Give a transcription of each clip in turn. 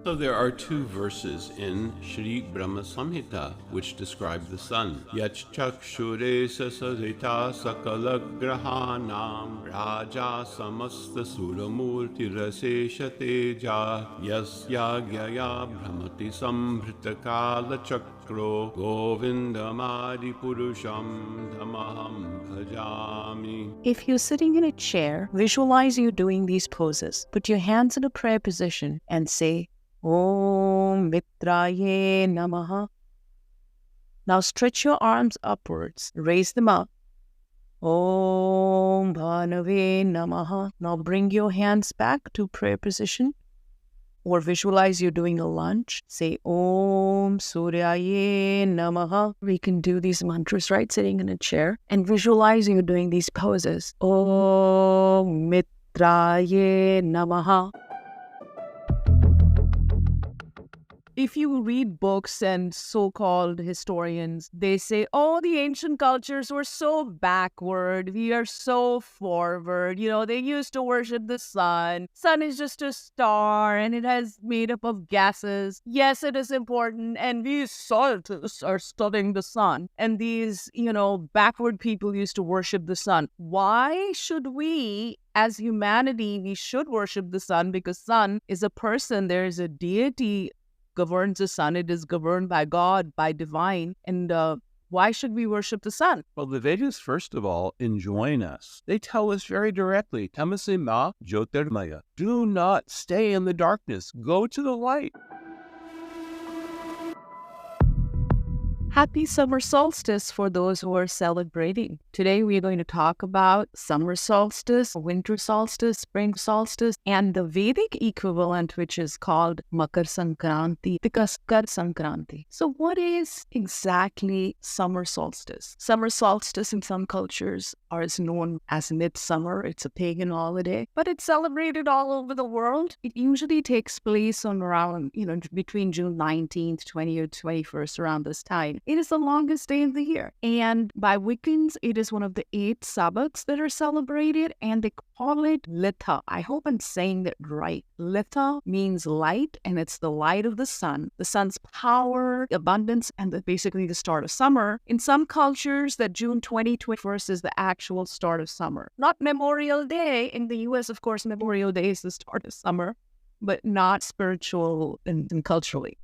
So there are two verses in Shri Brahma Samhita which describe the sun. Yachchakshure sasadita sakala grahanam raja samasta suramurti rasesha teja yasya gyaya brahmati sambrita kala chakro govindamadi purusham dhamaham bhajami. If you're sitting in a chair, visualize you doing these poses. Put your hands in a prayer position and say, Om Mitraye Namaha. Now stretch your arms upwards. Raise them up. Om Bhanave Namaha. Now bring your hands back to prayer position. Or visualize you're doing a lunge. Say Om Suryaye Namaha. We can do these mantras, right? Sitting in a chair. And visualize you're doing these poses. Om Mitraye Namaha. If you read books and so-called historians, they say, oh, the ancient cultures were so backward. We are so forward. They used to worship the sun. Sun is just a star and it has made up of gases. Yes, it is important. And these scientists are studying the sun. And these, backward people used to worship the sun. Why should we, as humanity, we should worship the sun? Because sun is a person. There is a deity governs the sun. It is governed by God, by divine. And why should we worship the sun? Well, the Vedas, first of all, enjoin us. They tell us very directly, Tamase ma jyotirmaya. Do not stay in the darkness. Go to the light. Happy summer solstice for those who are celebrating. Today we are going to talk about summer solstice, winter solstice, spring solstice, and the Vedic equivalent, which is called Makar Sankranti, Kar Sankranti. So what is exactly summer solstice? Summer solstice in some cultures is known as midsummer. It's a pagan holiday, but it's celebrated all over the world. It usually takes place on around, between June 19th, 20th, 21st, around this time. It is the longest day of the year. And by Wiccans, it is one of the 8 Sabbats that are celebrated, and they call it Litha. I hope I'm saying that right. Litha means light, and it's the light of the sun's power, abundance, and basically the start of summer. In some cultures, that June 21st is the actual start of summer. Not Memorial Day. In the US, of course, Memorial Day is the start of summer, but not spiritual and culturally.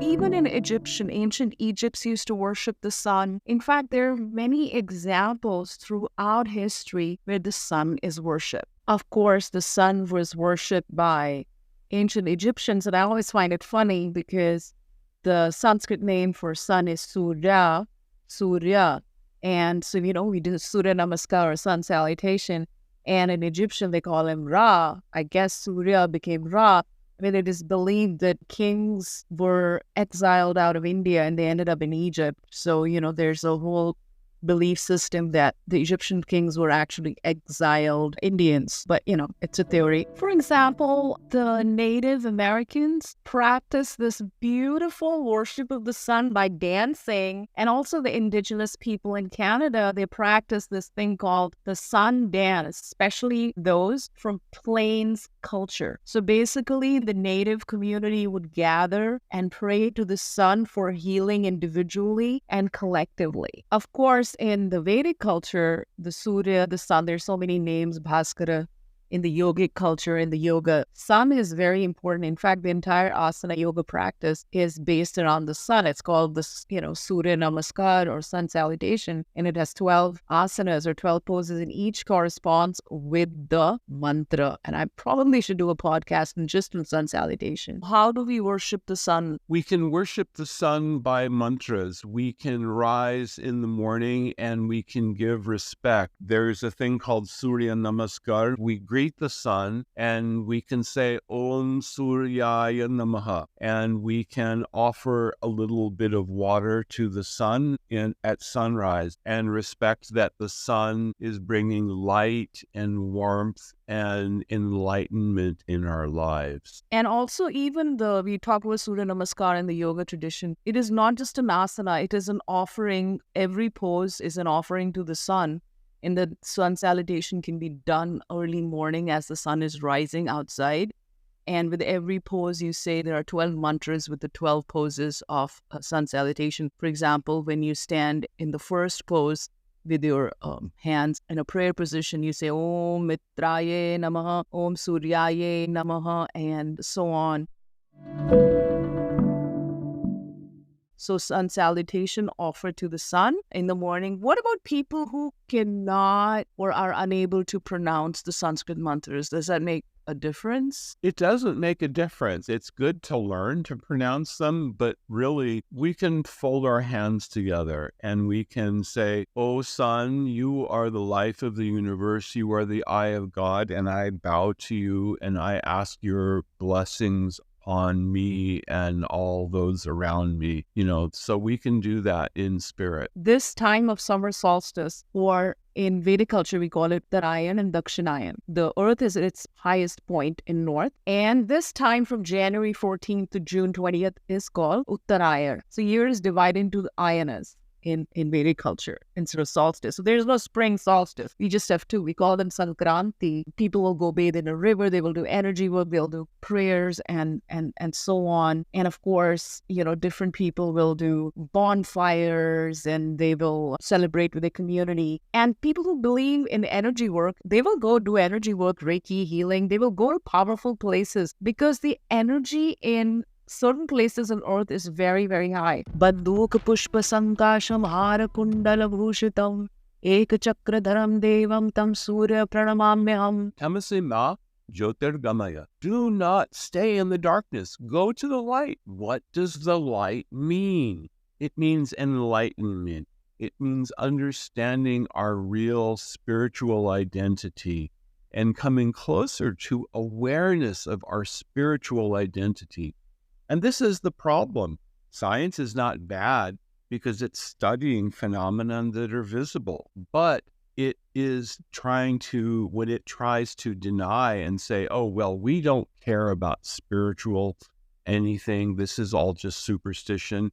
Even in ancient Egypt used to worship the sun. In fact, there are many examples throughout history where the sun is worshipped. Of course, the sun was worshipped by ancient Egyptians, and I always find it funny because the Sanskrit name for sun is Surya. And so, we do Surya Namaskar or sun salutation. And in Egyptian, they call him Ra. I guess Surya became Ra. It is believed that kings were exiled out of India and they ended up in Egypt. So, there's a whole belief system that the Egyptian kings were actually exiled Indians. But, it's a theory. For example, the Native Americans practice this beautiful worship of the sun by dancing. And also the indigenous people in Canada, they practice this thing called the sun dance, especially those from Plains culture. So basically, the Native community would gather and pray to the sun for healing individually and collectively. Of course, in the Vedic culture, the Surya, the sun, there's so many names, Bhaskara. In the yogic culture, in the yoga, sun is very important. In fact, the entire asana yoga practice is based around the sun. It's called the, Surya Namaskar or sun salutation. And it has 12 asanas or 12 poses, and each corresponds with the mantra. And I probably should do a podcast just on sun salutation. How do we worship the sun? We can worship the sun by mantras. We can rise in the morning and we can give respect. There's a thing called Surya Namaskar. We greet the sun and we can say Om Suryaya Namaha, and we can offer a little bit of water to the sun at sunrise and respect that the sun is bringing light and warmth and enlightenment in our lives. And also, even we talk about Surya Namaskar in the yoga tradition, it is not just an asana, it is an offering. Every pose is an offering to the sun. And the sun salutation can be done early morning as the sun is rising outside. And with every pose, you say there are 12 mantras with the 12 poses of sun salutation. For example, when you stand in the first pose with your hands in a prayer position, you say Om Mitraye Namaha, Om Suryaye Namaha, and so on. So sun salutation offered to the sun in the morning. What about people who cannot or are unable to pronounce the Sanskrit mantras? Does that make a difference? It doesn't make a difference. It's good to learn to pronounce them, but really we can fold our hands together and we can say, "Oh sun, you are the life of the universe. You are the eye of God, and I bow to you and I ask your blessings on me and all those around me," so we can do that in spirit. This time of summer solstice, or in Vedic culture, we call it Uttarayan and Dakshinayan. The earth is at its highest point in north. And this time from January 14th to June 20th is called Uttaraya. So year is divided into ayanas in Vedic culture instead of solstice. So there's no spring solstice. We just have two. We call them Sankranti. People will go bathe in a river. They will do energy work. They'll do prayers and so on. And of course, different people will do bonfires and they will celebrate with their community. And people who believe in energy work, they will go do energy work, Reiki, healing. They will go to powerful places because the energy in certain places on earth is very, very high. Banduk pushpa sankasham hara kundala bhushitam ekachakradharam devam tam surya pranamamyaham. Tamasi ma jyotirgamaya. Do not stay in the darkness. Go to the light. What does the light mean? It means enlightenment. It means understanding our real spiritual identity and coming closer to awareness of our spiritual identity. And this is the problem. Science is not bad because it's studying phenomena that are visible, but it is when it tries to deny and say, oh, well, we don't care about spiritual anything. This is all just superstition.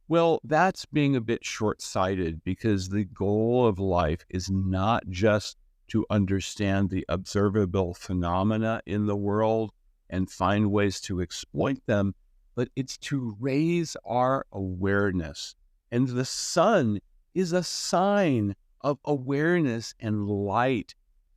Well, that's being a bit short-sighted because the goal of life is not just to understand the observable phenomena in the world and find ways to exploit them, but it's to raise our awareness. And the sun is a sign of awareness and light,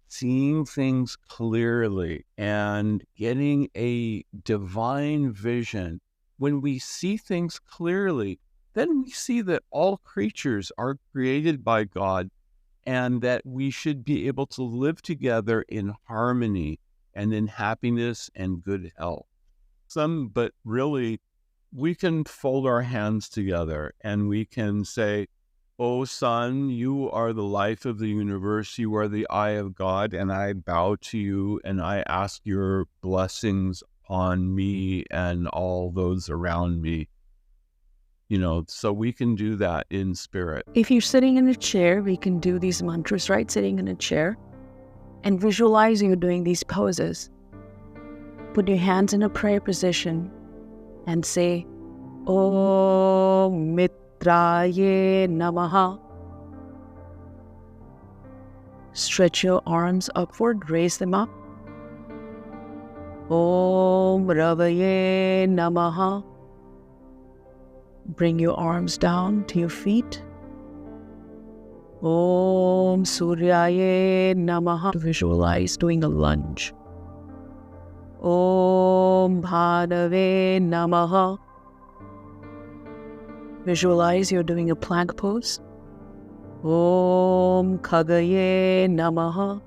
seeing things clearly and getting a divine vision. When we see things clearly, then we see that all creatures are created by God and that we should be able to live together in harmony and in happiness and good health. But really, we can fold our hands together and we can say, "Oh sun, you are the life of the universe. You are the eye of God, and I bow to you and I ask your blessings on me and all those around me." So we can do that in spirit. If you're sitting in a chair, we can do these mantras, right? Sitting in a chair and visualize you're doing these poses. Put your hands in a prayer position and say, Om Mitraye Namaha. Stretch your arms upward, raise them up. Om Ravaye Namaha. Bring your arms down to your feet. Om Suryaye Namaha. Visualize doing a lunge. Om Bhanave Namaha. Visualize you're doing a plank pose. Om Khagaye Namaha.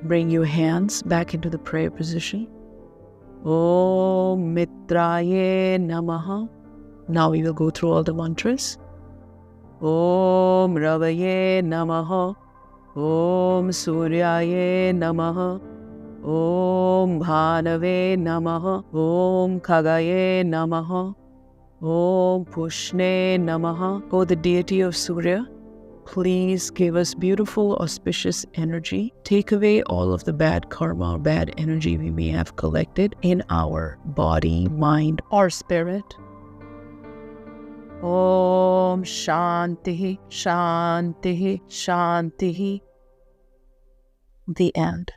Bring your hands back into the prayer position. Om Mitraye Namaha. Now we will go through all the mantras. Om Ravaye Namaha. Om Suryaye Namaha. Om Bhanave Namaha. Om Khagaye Namaha. Om Pushne Namaha. Oh, the deity of Surya, please give us beautiful, auspicious energy. Take away all of the bad karma, bad energy we may have collected in our body, mind, or spirit. Om Shanti, Shanti, Shanti. The end.